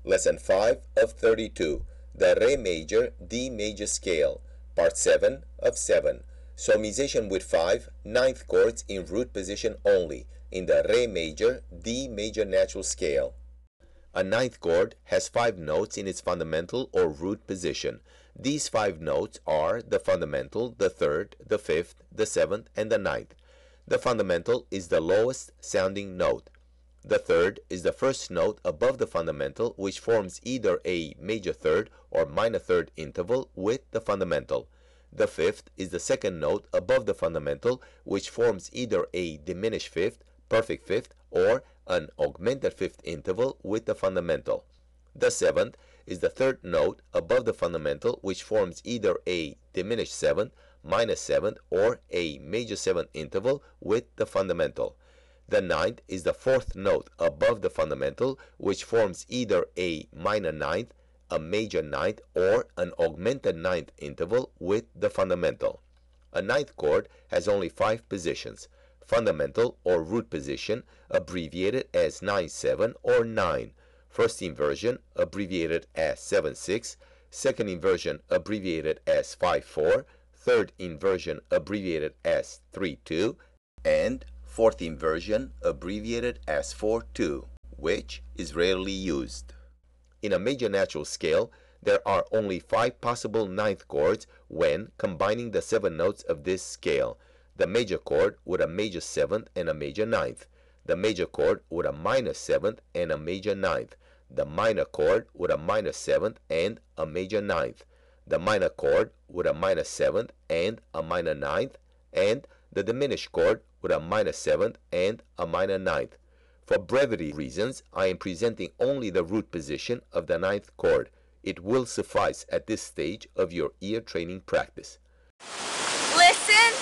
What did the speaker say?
Lesson 5 of 32, the Re major, D major scale, Part 7 of 7. Solmization with 5 ninth chords in root position only, in the Re major, D major natural scale. A ninth chord has 5 notes in its fundamental or root position. These 5 notes are the fundamental, the third, the fifth, the seventh, and the ninth. The fundamental is the lowest sounding note. The third is the first note above the fundamental, which forms either a major third or minor third interval with the fundamental. The fifth is the second note above the fundamental, which forms either a diminished fifth, perfect fifth, or an augmented fifth interval with the fundamental. The seventh is the third note above the fundamental, which forms either a diminished seventh, minor seventh, or a major seventh interval with the fundamental. The ninth is the fourth note above the fundamental, which forms either a minor ninth, a major ninth, or an augmented ninth interval with the fundamental. A ninth chord has only 5 positions: fundamental or root position, abbreviated as 9-7 or 9; first inversion, abbreviated as 7-6; second inversion, abbreviated as 5-4; third inversion, abbreviated as 3-2; and fourth inversion, abbreviated as 4-2, which is rarely used. In a major natural scale, there are only 5 possible ninth chords when combining the 7 notes of this scale: the major chord with a major seventh and a major ninth, the major chord with a minor seventh and a major ninth, the minor chord with a minor seventh and a major ninth, the minor chord with a minor seventh and a minor ninth, and the diminished chord with a minor seventh and a minor ninth. For brevity reasons, I am presenting only the root position of the ninth chord. It will suffice at this stage of your ear training practice. Listen